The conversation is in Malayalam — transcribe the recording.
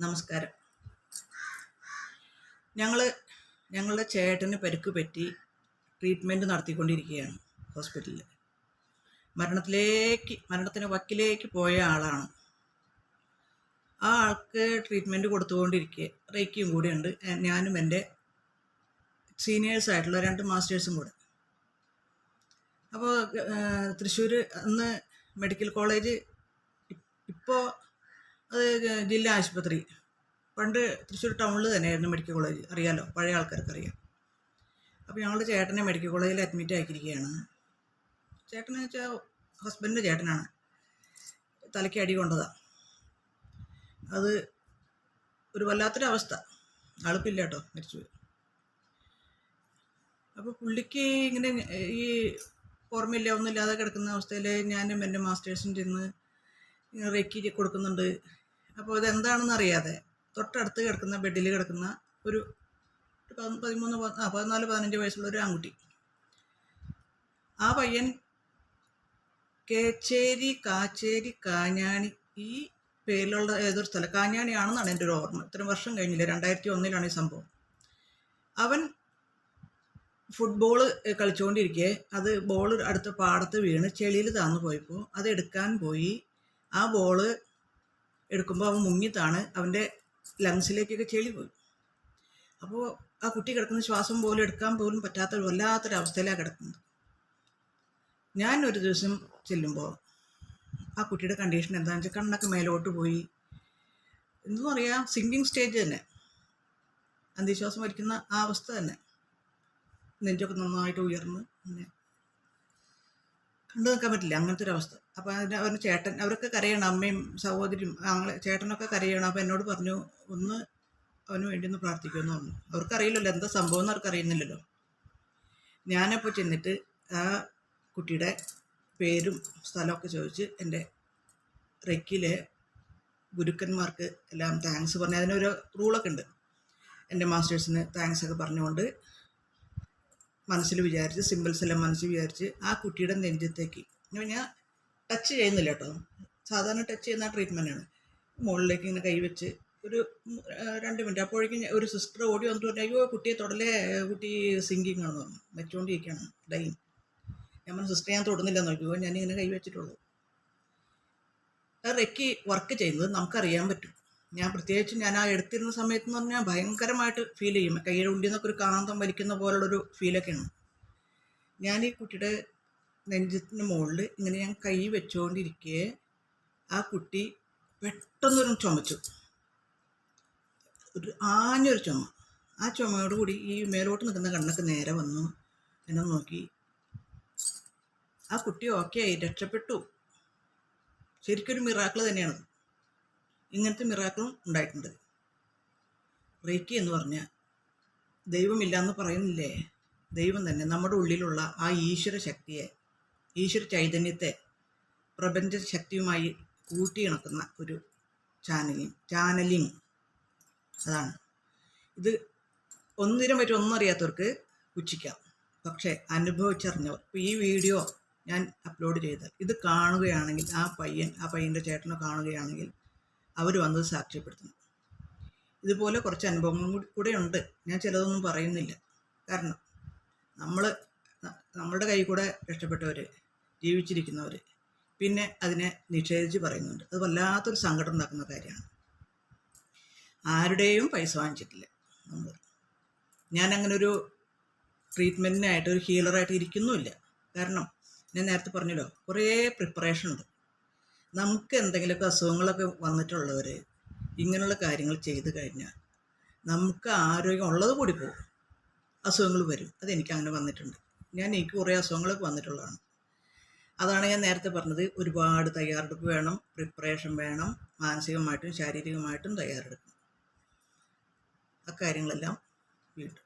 നമസ്കാരം. ഞങ്ങളുടെ ചേട്ടന് പരിക്ക് പറ്റി ട്രീറ്റ്മെൻറ്റ് നടത്തിക്കൊണ്ടിരിക്കുകയാണ് ഹോസ്പിറ്റലിൽ. മരണത്തിന് വക്കിലേക്ക് പോയ ആളാണ്. ആ ആൾക്ക് ട്രീറ്റ്മെൻറ്റ് കൊടുത്തുകൊണ്ടിരിക്കുക റേക്കിയും കൂടെ ഉണ്ട്. ഞാനും എൻ്റെ സീനിയേഴ്സായിട്ടുള്ള 2 മാസ്റ്റേഴ്സും കൂടെ. അപ്പോൾ തൃശ്ശൂർ അന്ന് മെഡിക്കൽ കോളേജ്, ഇപ്പോൾ അത് ജില്ലാ ആശുപത്രി. പണ്ട് തൃശ്ശൂർ ടൗണിൽ തന്നെയായിരുന്നു മെഡിക്കൽ കോളേജ്, അറിയാലോ, പഴയ ആൾക്കാർക്ക് അറിയാം. അപ്പോൾ ഞങ്ങളുടെ ചേട്ടനെ മെഡിക്കൽ കോളേജിൽ അഡ്മിറ്റ് ആക്കിയിരിക്കുകയാണ്. ചേട്ടനെന്ന് വെച്ചാൽ ഹസ്ബൻഡിൻ്റെ ചേട്ടനാണ്. തലയ്ക്ക് അടി കൊണ്ടതാണ്. അത് ഒരു വല്ലാത്തൊരവസ്ഥ. ആളിപ്പില്ല കേട്ടോ, മരിച്ചുപോയി. അപ്പോൾ പുള്ളിക്ക് ഇങ്ങനെ ഈ ഓർമ്മയില്ല, ഒന്നുമില്ലാതെ കിടക്കുന്ന അവസ്ഥയിൽ ഞാനും എൻ്റെ മാസ്റ്റേഴ്സും ചെന്ന് റെക്കി കൊടുക്കുന്നുണ്ട്. അപ്പോൾ ഇതെന്താണെന്ന് അറിയാതെ തൊട്ടടുത്ത് കിടക്കുന്ന ബെഡിൽ കിടക്കുന്ന ഒരു 14-15 വയസ്സുള്ള ഒരു ആൺകുട്ടി. ആ പയ്യൻ കാച്ചേരി കാഞ്ഞാണി ഈ പേരിലുള്ള ഏതൊരു സ്ഥലം, കാഞ്ഞാണിയാണെന്നാണ് എൻ്റെ ഒരു ഓർമ്മ. ഇത്രയും വർഷം കഴിഞ്ഞില്ല, 2001 ഈ സംഭവം. അവൻ ഫുട്ബോൾ കളിച്ചുകൊണ്ടിരിക്കെ അത് ബോൾ അടുത്ത പാടത്ത് വീണ് ചെളിയിൽ താന്നു പോയപ്പോൾ അത് എടുക്കാൻ പോയി. ആ ബോള് എടുക്കുമ്പോൾ അവൻ മുങ്ങിത്താണ് അവൻ്റെ ലങ്സിലേക്കൊക്കെ ചെളി പോയി. അപ്പോൾ ആ കുട്ടി കിടക്കുന്ന ശ്വാസം പോലും എടുക്കാൻ പോലും പറ്റാത്ത വല്ലാത്തൊരവസ്ഥയിലാണ് കിടക്കുന്നത്. ഞാൻ ഒരു ദിവസം ചെല്ലുമ്പോൾ ആ കുട്ടിയുടെ കണ്ടീഷൻ എന്താണെന്ന് വെച്ചാൽ കണ്ണൊക്കെ മേലോട്ട് പോയി, എന്തെന്ന് പറയാ, സിങ്കിങ് സ്റ്റേജ് തന്നെ, അന്ത്യശ്വാസം വലിക്കുന്ന ആ അവസ്ഥ തന്നെ. നെഞ്ചൊക്കെ നന്നായിട്ട് ഉയർന്ന് അങ്ങനെ കണ്ടു നിൽക്കാൻ പറ്റില്ല, അങ്ങനത്തെ ഒരു അവസ്ഥ. അപ്പോൾ അവൻ്റെ ചേട്ടൻ, അവരൊക്കെ കരയണം, അമ്മയും സഹോദരിയും ചേട്ടനൊക്കെ കരയണം. അപ്പോൾ എന്നോട് പറഞ്ഞു, ഒന്ന് അവന് വേണ്ടി ഒന്ന് പ്രാർത്ഥിക്കുമെന്ന് പറഞ്ഞു. അവർക്കറിയില്ലല്ലോ എന്താ സംഭവം എന്ന്, അവർക്കറിയുന്നില്ലല്ലോ. ഞാനപ്പോൾ ചെന്നിട്ട് ആ കുട്ടിയുടെ പേരും സ്ഥലമൊക്കെ ചോദിച്ച് എൻ്റെ റെക്കിലെ ഗുരുക്കന്മാർക്ക് എല്ലാം താങ്ക്സ് പറഞ്ഞ്, അതിനൊരു റൂളൊക്കെ ഉണ്ട്, എൻ്റെ മാസ്റ്റേഴ്സിന് താങ്ക്സ് ഒക്കെ പറഞ്ഞുകൊണ്ട് മനസ്സിൽ വിചാരിച്ച്, സിമ്പിൾസ് എല്ലാം മനസ്സിൽ വിചാരിച്ച് ആ കുട്ടിയുടെ നെഞ്ചത്തേക്ക്, ഞാൻ ടച്ച് ചെയ്യുന്നില്ല കേട്ടോ, സാധാരണ ടച്ച് ചെയ്യുന്ന ട്രീറ്റ്മെൻറ്റാണ്, മുകളിലേക്ക് ഇങ്ങനെ കൈവച്ച് ഒരു 2 മിനിറ്റ്. അപ്പോഴേക്കും ഒരു സിസ്റ്റർ ഓടി വന്നിട്ട് പറഞ്ഞു, അയ്യോ കുട്ടിയെ തൊടലേ, കുട്ടി സിങ്കിങ് ആണെന്ന് പറഞ്ഞു, വെച്ചുകൊണ്ടിരിക്കുകയാണ്, ഡൈൻ. ഞാൻ പറഞ്ഞു, സിസ്റ്റർ ഞാൻ തൊടുന്നില്ല നോക്കിയോ, ഞാനിങ്ങനെ കൈ വെച്ചിട്ടുള്ളൂ. ആ റെക്കി വർക്ക് ചെയ്യുന്നത് നമുക്കറിയാൻ പറ്റും. ഞാൻ ആ എടുത്തിരുന്ന സമയത്ത് എന്ന് പറഞ്ഞാൽ ഭയങ്കരമായിട്ട് ഫീൽ ചെയ്യും, കൈയുടെ ഉള്ളിൽ നിന്നൊക്കെ ഒരു കാന്തം വലിക്കുന്ന പോലുള്ളൊരു ഫീലൊക്കെയാണ്. ഞാൻ ഈ കുട്ടിയുടെ നെഞ്ചത്തിന് മുകളിൽ ഇങ്ങനെ ഞാൻ കൈ വെച്ചുകൊണ്ടിരിക്കെ ആ കുട്ടി പെട്ടെന്നൊരു ചുമച്ചു, ഒരു ആഞ്ഞൊരു ചുമ. ആ ചുമയോട് കൂടി ഈ മേലോട്ട് നിൽക്കുന്ന കണ്ണൊക്കെ നേരെ വന്നു, എന്നെ നോക്കി. ആ കുട്ടി ഓക്കെ ആയി, രക്ഷപ്പെട്ടു. ശരിക്കൊരു മിറാക്കിൾ തന്നെയാണ്. ഇങ്ങനത്തെ മിറാക്കിളും ഉണ്ടായിട്ടുണ്ട്. റേക്കി എന്ന് പറഞ്ഞാൽ ദൈവമില്ല എന്ന് പറയുന്നില്ലേ, ദൈവം തന്നെ നമ്മുടെ ഉള്ളിലുള്ള ആ ഈശ്വര ശക്തിയെ, ഈശ്വര ചൈതന്യത്തെ പ്രപഞ്ച ശക്തിയുമായി കൂട്ടിയിണക്കുന്ന ഒരു ചാനലിങ്. അതാണ് ഇത്. ഒന്നിനും പറ്റി ഒന്നും അറിയാത്തവർക്ക് പുച്ഛിക്കാം, പക്ഷേ അനുഭവിച്ചറിഞ്ഞവർ, ഇപ്പോൾ ഈ വീഡിയോ ഞാൻ അപ്ലോഡ് ചെയ്താൽ ഇത് കാണുകയാണെങ്കിൽ, ആ പയ്യൻ്റെ ചേട്ടനെ കാണുകയാണെങ്കിൽ അവർ വന്നത് സാക്ഷ്യപ്പെടുത്തണം. ഇതുപോലെ കുറച്ച് അനുഭവങ്ങളും കൂടെ ഉണ്ട്. ഞാൻ ചിലതൊന്നും പറയുന്നില്ല, കാരണം നമ്മളുടെ കൈ കൂടെ രക്ഷപ്പെട്ടവർ, ജീവിച്ചിരിക്കുന്നവർ പിന്നെ അതിനെ നിഷേധിച്ച് പറയുന്നുണ്ട്. അത് വല്ലാത്തൊരു സങ്കടം ഉണ്ടാക്കുന്ന കാര്യമാണ്. ആരുടെയും പൈസ വാങ്ങിച്ചിട്ടില്ല നമ്മൾ. ഞാൻ അങ്ങനെ ഒരു ട്രീറ്റ്മെൻറ്റിനായിട്ട് ഒരു ഹീലറായിട്ട് ഇരിക്കുന്നുമില്ല. കാരണം ഞാൻ നേരത്തെ പറഞ്ഞല്ലോ, കുറേ പ്രിപ്പറേഷൻ ഉണ്ട്. നമുക്ക് എന്തെങ്കിലുമൊക്കെ അസുഖങ്ങളൊക്കെ വന്നിട്ടുള്ളവർ ഇങ്ങനെയുള്ള കാര്യങ്ങൾ ചെയ്ത് കഴിഞ്ഞാൽ നമുക്ക് ആരോഗ്യം ഉള്ളത് കൂടി പോകും, അസുഖങ്ങൾ വരും. അതെനിക്ക് അങ്ങനെ വന്നിട്ടുണ്ട്. എനിക്ക് കുറേ അസുഖങ്ങളൊക്കെ വന്നിട്ടുള്ളതാണ്. അതാണ് ഞാൻ നേരത്തെ പറഞ്ഞത്, ഒരുപാട് തയ്യാറെടുപ്പ് വേണം, പ്രിപ്പറേഷൻ വേണം, മാനസികമായിട്ടും ശാരീരികമായിട്ടും തയ്യാറെടുക്കണം. അക്കാര്യങ്ങളെല്ലാം വീണ്ടും